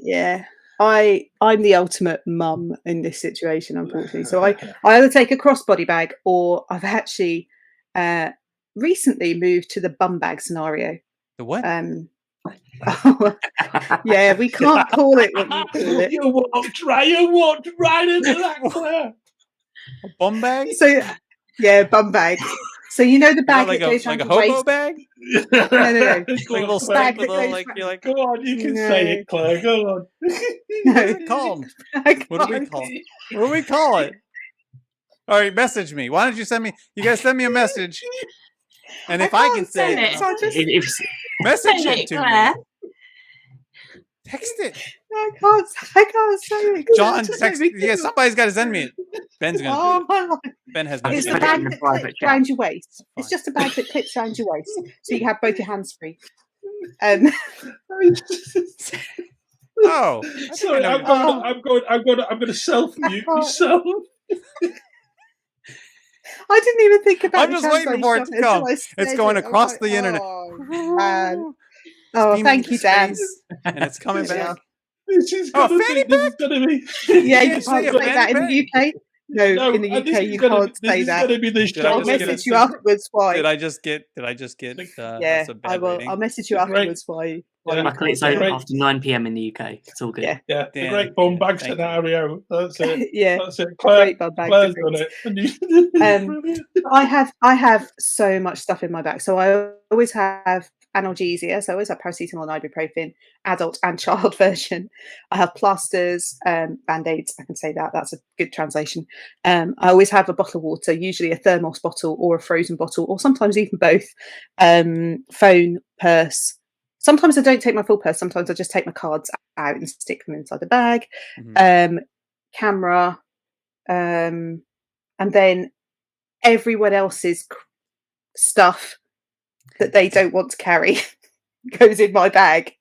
Yeah. I'm the ultimate mum in this situation, unfortunately. So I either take a crossbody bag or I've actually recently moved to the bum bag scenario. The what? Yeah, we can't call it what you call it. You walked right into that, Claire. A bum bag? So yeah, bum bag. So you know the bag like that goes like a around your hobo waist? bag? No. Like a little Bag stack that with a, goes like you're like, Go on, you can No. say it, Claire. Go on. No. what's it called? What do we call it? What do we call it? All right, message me. Why don't you send me? You guys send me a message, and if I can say it, so I just message Send it to Claire. me. Text it. I can't say it. 'cause John, it just text. made me Yeah, feel- somebody's got to send me it. Ben's gonna. Oh do it. my life. Ben has I'll It's been the put it bag in the that private clips chat. around your waist. Fine. It's just a bag that clips around your waist, so you can have both your hands free. Oh, Sorry, I'm going to self-mute myself. I didn't even think about. I'm just waiting for it to come. It's going across the internet. Oh, man. Oh, thank you, Dan. And it's coming back. This is Oh, gonna fanny be. This is gonna be. Yeah, you can't say can't a say that in fanny the UK. No, in the and this UK is you gonna can't be- say This is that. going to be the Did I I'll just get message a- you afterwards why. Did I just get? Yeah, that's a bad I will. rating. I'll message you Great. afterwards why. Yeah. Luckily, it's over after 9 p.m. in the UK. It's all good. Yeah. Yeah, the Dan, great bum bag thank you. scenario. That's it. Yeah, That's it. Claire, great bum bag Claire's difference. done it. Um, I have so much stuff in my bag. So I always have analgesia. So I always have paracetamol and ibuprofen, adult and child version. I have plasters, band-aids. I can say that. That's a good translation. I always have a bottle of water, usually a thermos bottle or a frozen bottle, or sometimes even both. Phone, purse. Sometimes I don't take my full purse. Sometimes I just take my cards out and stick them inside the bag. Mhm. Camera. And then everyone else's stuff that they don't want to carry goes in my bag.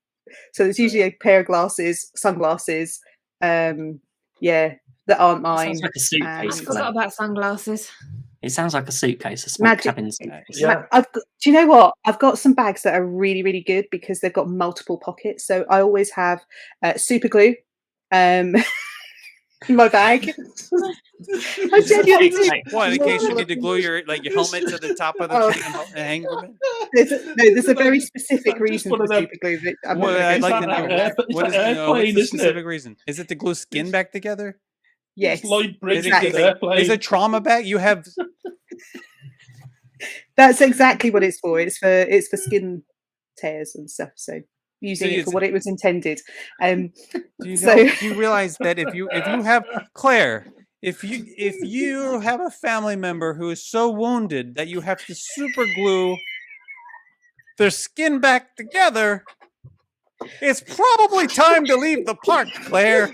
So there's usually a pair of glasses, sunglasses, that aren't mine. Sounds like a I suitcase. Um, Claire. Forgot about sunglasses. It sounds like a suitcase, a small Magic- cabin suitcase. Yeah. do you know what? I've got some bags that are really, really good because they've got multiple pockets. So I always have super glue in my bag. I genuinely do. What? In case you need to glue your helmet to the top of the Oh. thing and hang from it. There's a very specific Just reason one for of them- super glue. That I'm not Well, gonna I'd go like into to right know. now. It's What like is what's airplane, the isn't it? specific reason? Is it to glue skin back together? Yes, Lloyd Bridges Is it- is airplane. Is it trauma bag? You have that's exactly what it's for. It's for skin tears and stuff. So using it for it's- what it was intended. Do you So- know, do you realize that if you have Claire, if you have a family member who is so wounded that you have to super glue their skin back together, it's probably time to leave the park, Claire.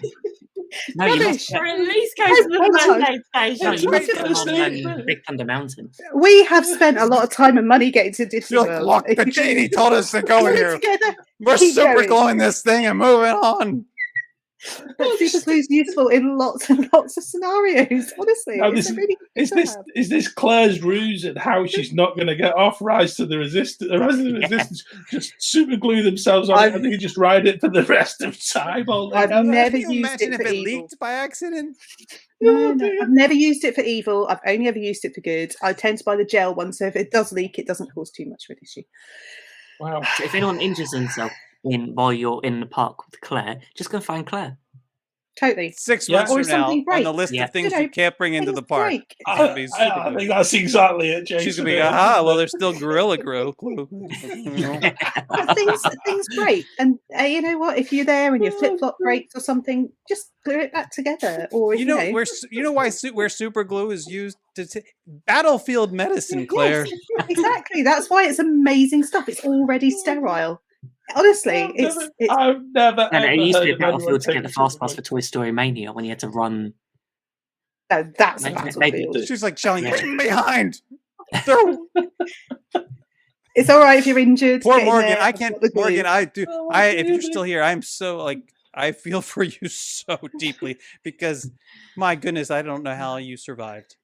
No, you must Or get, at least go to the Hold on. Band-Aid no, station. you must Just get them on Big Thunder Mountain. we have spent a lot of time and money getting to Disney You're like, World. look, the genie told us to go Put it here. together. We're Keep super going. gluing this thing and moving on. But super glue is useful in lots and lots of scenarios. Honestly, Now, it's this a really good Is to this have. is this Claire's ruse and how she's not going to get off Rise to the Resistance? The Rise to the Resistance just super glue themselves on it and they just ride it for the rest of time. I've never Can you used imagine it if for it evil. leaked by accident? No, I've never used it for evil. I've only ever used it for good. I tend to buy the gel one, so if it does leak, it doesn't cause too much of an issue. Wow. So if anyone injures themselves while you're in the park with Claire, just go find Claire. Totally. 6 Yeah. months Or from now, something on the breaks. list Yeah. of things You know, you can't bring into the things park. break. It's gonna be super I glue. think that's exactly it, Jason. She's gonna be, aha, well, there's still Gorilla Glue. But things break, and you know what? If you're there and your flip flop breaks or something, just glue it back together. Or if, You know why where super glue is used battlefield medicine, Claire. Yes, exactly. That's why it's amazing stuff. It's already sterile. Honestly, it's I've never And ever it used to be heard a of anyone battlefield to get taking the fast pass super for Toy Story Mania when you had to run. no, that's a Maybe- battlefield. She's like shouting, Yeah. "Get him behind!" They're- It's all right if you're injured. Poor get in Morgan. there, I I've can't. got the glue. Morgan, I do. Oh, If you're baby. still here, I'm so like I feel for you so deeply because my goodness, I don't know how you survived.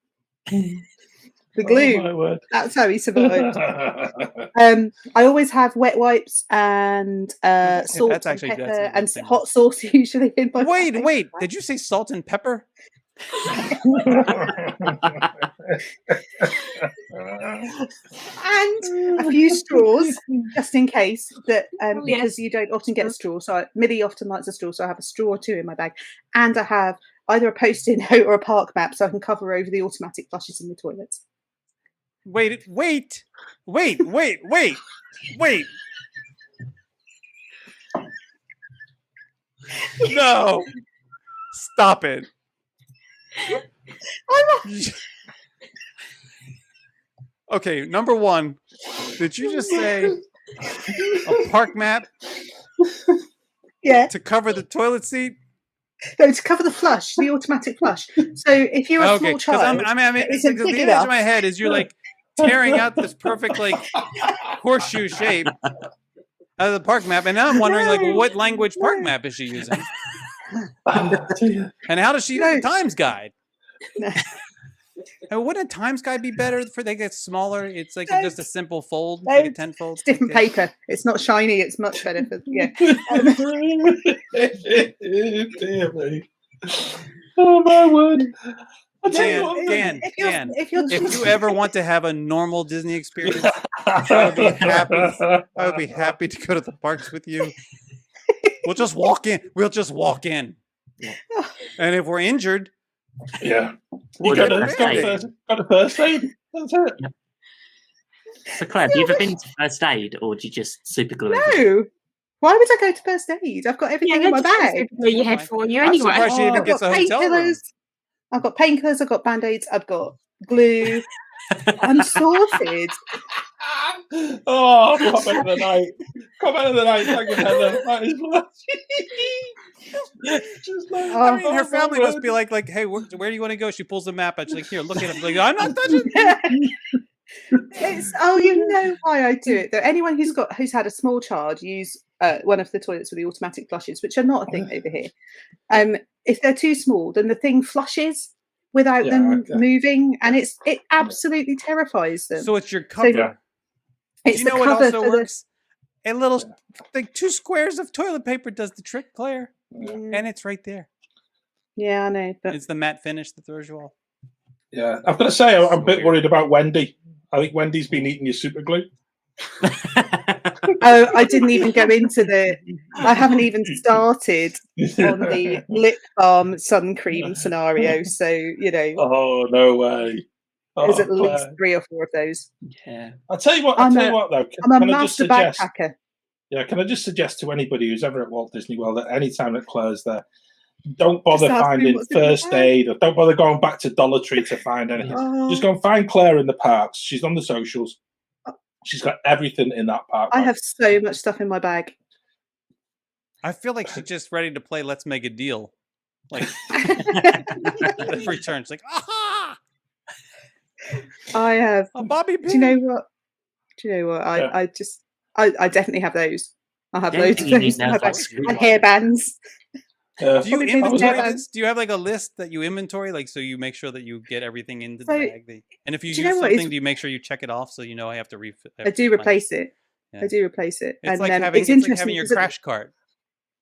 The glue. Oh, my word. That's how he survived. I always have wet wipes and salt that's and actually- that's pepper a good and thing. hot sauce usually in my bag. Wait! Did you say salt and pepper? And a few straws just in case that Oh, because yes. you don't often get a straw. So Millie often likes a straw, so I have a straw or two in my bag, and I have either a post-it note or a park map so I can cover over the automatic flushes in the toilets. Wait! No! Stop it! Okay, number one, did you just say a park map Yeah, to cover the toilet seat? no, to cover the flush, the automatic flush. So if you're a Okay, small because child, the isn't big image enough. in my head is you're like tearing out this perfect like horseshoe shape out of the park map, and now I'm wondering like what language park map is she using, and how does she use the Times Guide? No. And wouldn't a Times Guide be better for they get smaller? It's like No. just a simple fold, No. like a 10-fold. It's different Okay. paper. It's not shiny. It's much better for yeah. Dear me. Oh, my word. I'll tell you what, Dan, If you're if you ever want to have a normal Disney experience, I would be happy to go to the parks with you. We'll just walk in. And if we're injured, Yeah. Well, You that's got it. a first aid. That's it. So Claire, have you ever been to first aid, or do you just super glue everything? no. Why would I go to first aid? I've got everything in my bag. Where your head for you I'm anyway. surprised she even I've gets got a hotel room. painkillers. I've got painkillers. I've got band-aids. I've got glue. I'm sorted. Oh, comment of the night. Comment of the night. Thank you, Heather. That is just like, I mean, her oh, my family must word. be like, hey, where do you want to go? She pulls the map out. She's like, here, look at it. Like, I'm not touching. You know why I do it though. Anyone who's had a small child use one of the toilets with the automatic flushes, which are not a thing over here. If they're too small, then the thing flushes without them moving, and it absolutely terrifies them. So it's your cover. Yeah. It's Do you know the what cover also for works? A little, like 2 squares of toilet paper does the trick, Claire. And it's right there. Yeah, I know. But It's the matte finish that throws you off. Yeah, I've got to say, I'm a bit worried about Wendy. I think Wendy's been eating your super glue. oh, I didn't even go into I haven't even started on the lip balm sun cream scenario. So, Oh, no way. there's at least Claire. 3 or 4 of those. Yeah. I'll tell you what, I'm though. I'm a Can I just master suggest? backpacker. Yeah, can I just suggest to anybody who's ever at Walt Disney World at any time that Claire's there, don't bother Just ask me finding what's in my first bag. aid, or don't bother going back to Dollar Tree to find anything. Oh, Just go and find Claire in the parks. She's on the socials. She's got everything in that park. I have so much stuff in my bag. I feel like she's just ready to play Let's Make a Deal. Like, every turn, she's like, aha! I have. A bobby pin. Do you know what? Yeah. I definitely have those. I have Yeah, loads of you need those in my bag. those. And hairbands. Do you Probably been inventory together. this? Do you have like a list that you inventory, like so you make sure that you get everything into So, the bag? And if you do use you know what? something, do you make sure you check it off so you know I have to refill? I do replace it. Yeah. I do replace it. It's And like it's it's interesting like having your 'cause crash cart.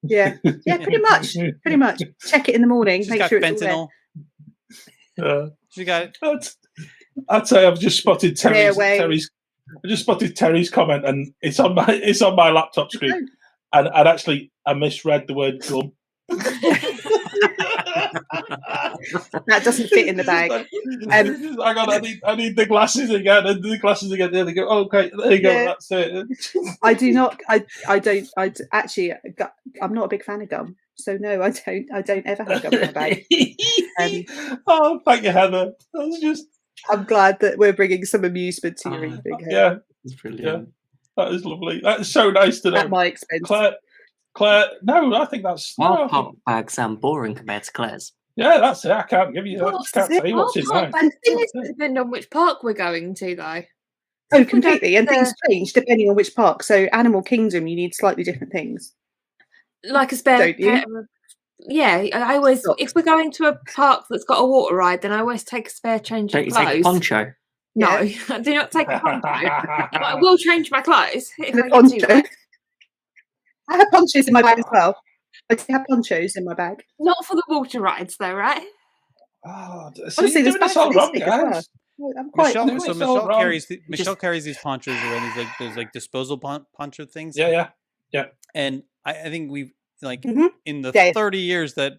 yeah, pretty much. Pretty much. Check it in the morning. She's make got sure it's all there. fentanyl. She got I'd say I've just spotted Clear away. Terry's comment, and it's on my laptop screen. And actually, I misread the word gum. That doesn't fit in the bag. Hang on, I need the glasses again. And the glasses again. There they go. Okay, there you go. Yeah. That's it. I do not. Actually. I'm not a big fan of gum. So no, I don't ever have gum in my bag. Oh, thank you, Heather. That's just. I'm glad that we're bringing some amusement to your evening. Here. Yeah, It's brilliant. that is lovely. That is so nice to know. At my expense. Claire, no, I think that's. My park bags sound boring compared to Claire's. Yeah, that's it. I can't give you that. I What's can't it? tell you what's in there. And the thing is, it depends on which park we're going to, though. Oh, completely. And to- things change depending on which park. So Animal Kingdom, you need slightly different things. Like a spare Don't you? pair of- Yeah, I always. Socks. If we're going to a park that's got a water ride, then I always take a spare change Don't of you take a clothes. poncho? No, Yeah. I do not take a poncho. But I will change my clothes if The I get too poncho. wet. I have ponchos in my bag as well. I do have ponchos in my bag. Not for the water rides, though, right? Oh, see, Honestly, you're there's doing us bags for all this wrong, big as well. guys. I'm quite. Michelle, doing so this all Michelle wrong. carries Michelle carries these ponchos around, these like those like disposal poncho things. Yeah. And I think we've like Mhm. in the Yeah. 30 years that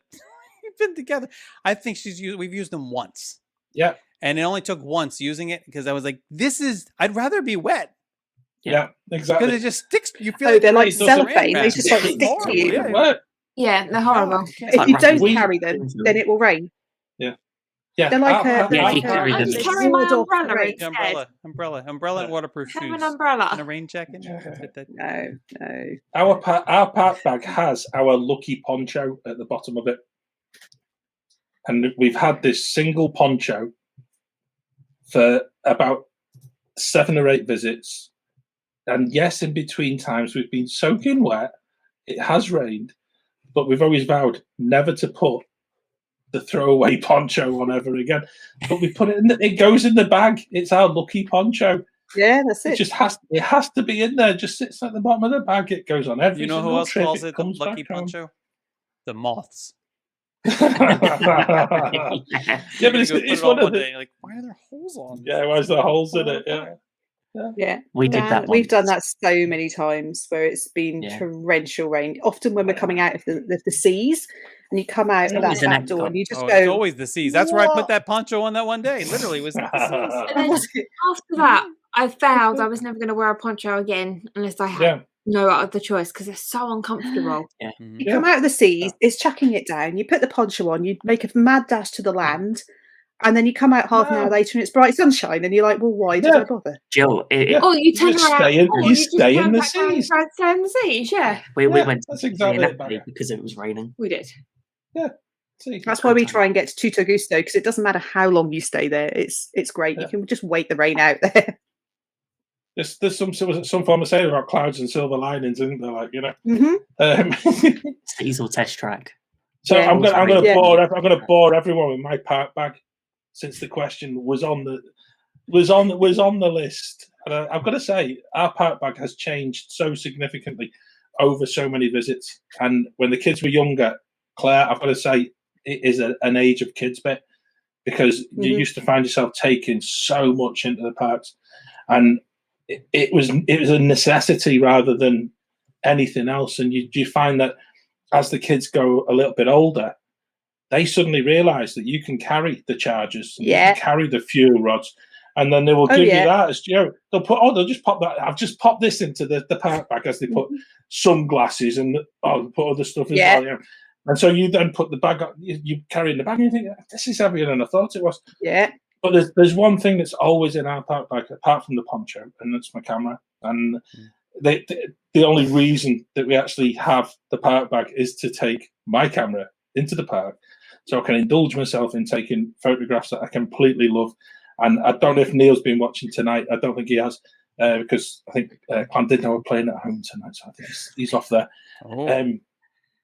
we've been together, I think we've used them once. Yeah. And it only took once using it because I was like, I'd rather be wet Yeah, because exactly. it just sticks. You feel Oh, like they're you're like in the saran cellophane. They wrap. just like It's stick to horrible, you. yeah. What? Yeah, they're horrible. If like you wrapping don't we- carry them, then it will rain. Yeah, They're like our- a. They're Yeah, like if you carry a. them, Just it's- carry my ward off umbrella rain. instead. Umbrella, and waterproof Have shoes, an umbrella. and a rain jacket. No. our park bag has our lucky poncho at the bottom of it, and we've had this single poncho for about 7 or 8 visits. And yes, in between times we've been soaking wet. It has rained, but we've always vowed never to put the throwaway poncho on ever again. But we put it in. It goes in the bag. It's our lucky poncho. Yeah, that's It it. just has. It has to be in there. It just sits at the bottom of the bag. It goes on every. You know who single else trip. calls it the comes lucky back home. poncho? The moths. Yeah, but You're it's, gonna put it's it on one of one the. day. Like, why are there holes on? Yeah, why is there holes in it? Yeah. Yeah, We did that We've done once. that so many times where it's been Yeah. torrential rain. Often when we're coming out of the seas, and you come out It's of that always an back door, echo. and you just Oh, it's go. always the seas. That's where I "What?" put that poncho on that one day. Literally, it was the seas. And then Was it? after that, I vowed I was never going to wear a poncho again unless I had Yeah. no other choice because they're so uncomfortable. Mhm. You come out of the seas, it's chucking it down. You put the poncho on, you make a mad dash to the land, and then you come out half an hour No. later and it's bright sunshine, and you're like, "Well, why did Yeah. I bother?" Jill, Yeah. Oh, you turn just around. stay in- oh, you just stay in turn the back around and seas. try to stay in the seas. Yeah, we Yeah, went that's to exactly it, Napoli Becca. because it was raining. we did. See, That's why we try and get to Tutto Gusto, because it doesn't matter how long you stay there. It's great. Yeah. You can just wait the rain out there. there's some form of saying about clouds and silver linings, isn't there? Like, you know. Hmm. It's the easel test track. So Yeah. I'm going Yeah. to bore everyone with my park bag, since the question was on the list. And I've got to say, our park bag has changed so significantly over so many visits. And when the kids were younger, Claire, I've got to say, it is an age of kids bit, because you used to find yourself taking so much into the parks, and it was a necessity rather than anything else. And you find that as the kids go a little bit older, they suddenly realise that you can carry the chargers, you Yeah. can carry the fuel rods, and then they will Oh, give yeah. you that as, you know, they'll just pop that. I've just popped this into the park bag, as they put sunglasses and put other stuff as Yeah. well. You know. And so you then put the bag up, you carry in the bag, and you think, this is heavier than I thought it was. Yeah. But there's one thing that's always in our park bag, apart from the poncho, and that's my camera. And the only reason that we actually have the park bag is to take my camera into the park, so I can indulge myself in taking photographs that I completely love. And I don't know if Neil's been watching tonight. I don't think he has, because I think Clan did know we're playing at home tonight, so I think he's off there. Oh.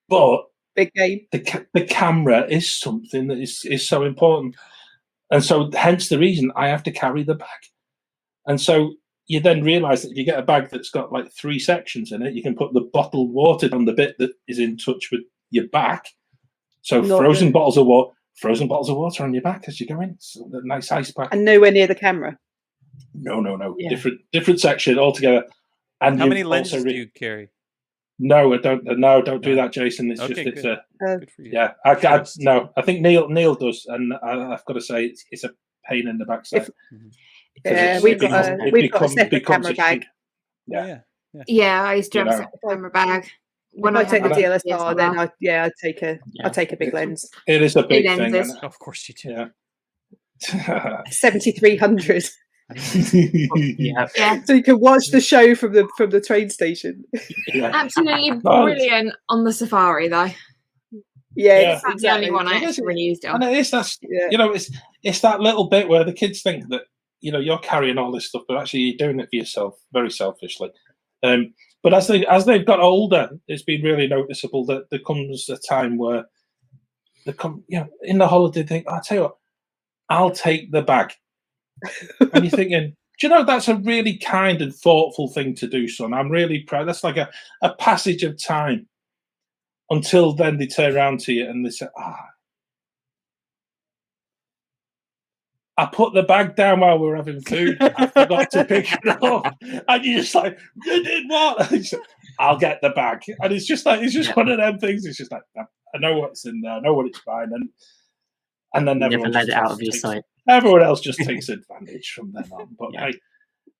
But Big game. the camera is something that is so important, and so hence the reason I have to carry the bag. And so you then realise that if you get a bag that's got like 3 sections in it, you can put the bottled water on the bit that is in touch with your back. So Not frozen good. bottles of water on your back as you go in. So a nice ice pack. And nowhere near the camera. No. Yeah. Different section altogether. And How you many also lenses do you carry? No, I don't. No, don't do that, Jason. It's Okay, just it's good. a Good for you. yeah. No, I think Neil does, and I've got to say it's a pain in the backside. Yeah, It we've got becomes- a separate becomes camera a bag. huge- Yeah. Yeah, I used to have You a know. separate camera bag. When I take the had my DSLR, then I take a big It's- lens. It is a big thing. lenses. And, Of course you do. yeah. 7300, Yeah. Yeah, so you can watch the show from the train station. yeah. absolutely Oh, brilliant on the safari though. Yeah. That's the only one I It is- actually really used it And on. it is that Yeah. you know it's that little bit where the kids think that you're carrying all this stuff, but actually you're doing it for yourself, very selfishly. But as they've got older, it's been really noticeable that there comes a time where they come, in the holiday, think, I'll tell you what, I'll take the bag And you're thinking, do you know that's a really kind and thoughtful thing to do, son? I'm really proud. That's like a passage of time. Until then, they turn around to you and they say, I put the bag down while we were having food. I forgot to pick it up. And you're just like, you did what? I'll get the bag. And it's just like, one of them things. It's just like, I know what's in there. I know what it's buying. And then Never let it out of your sight. Everyone else just takes advantage from then on. But hey,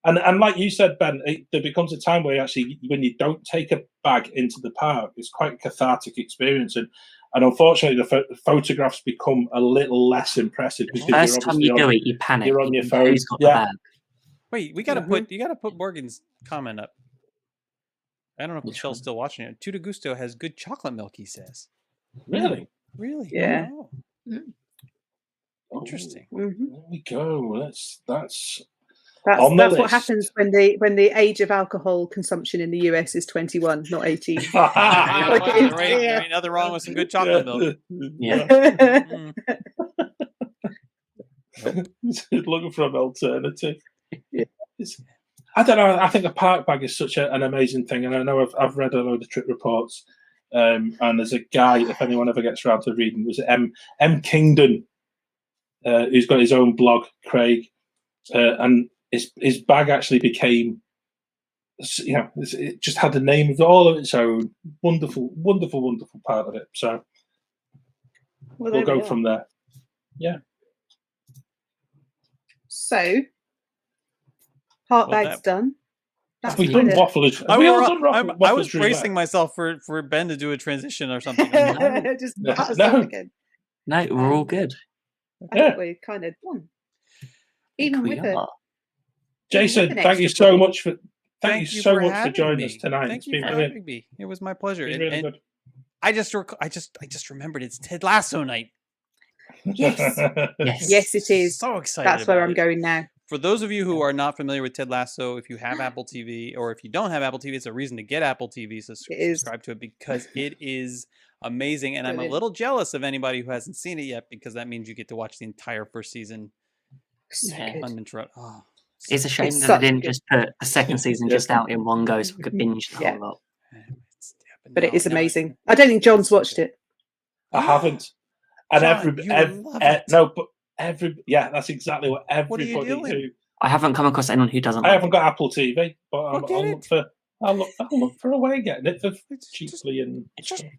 and like you said, Ben, there becomes a time where actually, when you don't take a bag into the park, it's quite a cathartic experience. And unfortunately, the photographs become a little less impressive because first time you do it, you panic. You're on your phone. Who's got the bag? Wait, you gotta put Morgan's comment up. I don't know if Michelle's still watching it. Tuta Gusto has good chocolate milk, he says. Really? Really? Yeah. Oh. Interesting. There we go. That's what happens when the age of alcohol consumption in the US is 21, not 18. There ain't nothing wrong with some good chocolate milk. Yeah. Looking for an alternative. Yeah. I don't know. I think a park bag is such an amazing thing, and I know I've read a load of trip reports. And there's a guy, if anyone ever gets around to reading, was M Kingdon, who's got his own blog, Craig, and his bag actually became, it just had the name of all of its own. Wonderful, wonderful, wonderful part of it. So we'll go from there. Yeah. So, park bag's done. We've done Wafflers. I was bracing myself for Ben to do a transition or something. No, we're all good. I think we're kind of done. Even with it. Jason, thank you so much for joining us tonight. Thank you for having me. It was my pleasure. Really good. I just remembered it's Ted Lasso night. Yes. Yes, it is. So excited. That's where I'm going now. For those of you who are not familiar with Ted Lasso, if you have Apple TV or if you don't have Apple TV, it's a reason to get Apple TV. So subscribe to it because it is amazing. And I'm a little jealous of anybody who hasn't seen it yet because that means you get to watch the entire first season uninterrupted. Oh, it's a shame that they didn't just put the second season just out in one go so we could binge the whole lot. But it is amazing. I don't think John's watched it. I haven't. And that's exactly what everybody who. I haven't come across anyone who doesn't. I haven't got Apple TV, but I'll look for a way of getting it for cheaply and.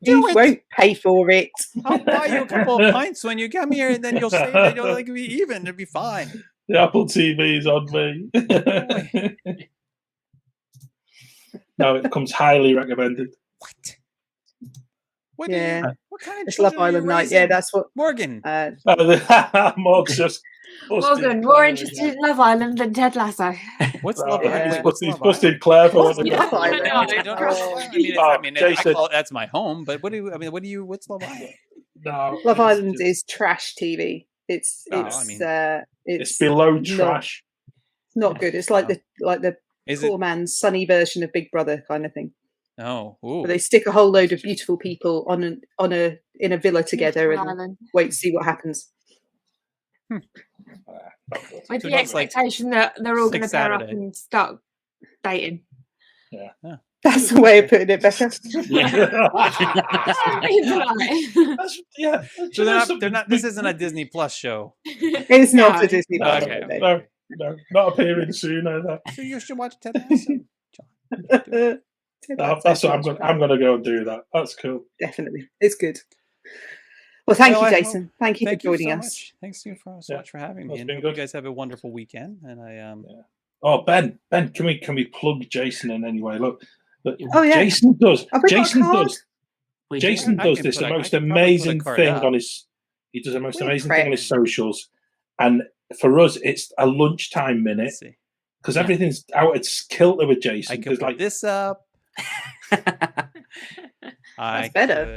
You won't pay for it. I'll buy you a couple of pints when you come here, and then you'll say that you'll be even. It'll be fine. The Apple TV is on me. No, it comes highly recommended. What? What kind of it's Love Island night? Yeah, that's what Morgan. Morgan's just Morgan, more interested in Love Island than Ted Lasso. What's Love Island? He's busted Claire for Love Island. I mean, that's my home. But what's Love Island? No, Love Island is trash TV. It's below trash. Not good. It's like the poor man's sunny version of Big Brother kind of thing. Oh, where they stick a whole load of beautiful people in a villa together and wait to see what happens. With the expectation that they're all going to pair up and start dating. Yeah. That's the way of putting it better. So they're not. This isn't a Disney Plus show. It's not a Disney Plus. Okay. No, not appearing soon either. So you should watch Ted Lasso. That's what I'm going to go and do that. That's cool. Definitely, it's good. Well, thank you, Jason. Thank you for joining us. Thanks so much for having me. And you guys have a wonderful weekend. And Oh, Ben, can we plug Jason in any way? Look, oh yeah, Jason does this the most amazing thing on his. He does the most amazing thing on his socials, and for us, it's a lunchtime minute because everything's out at kilter with Jason. I could put this up. That's better.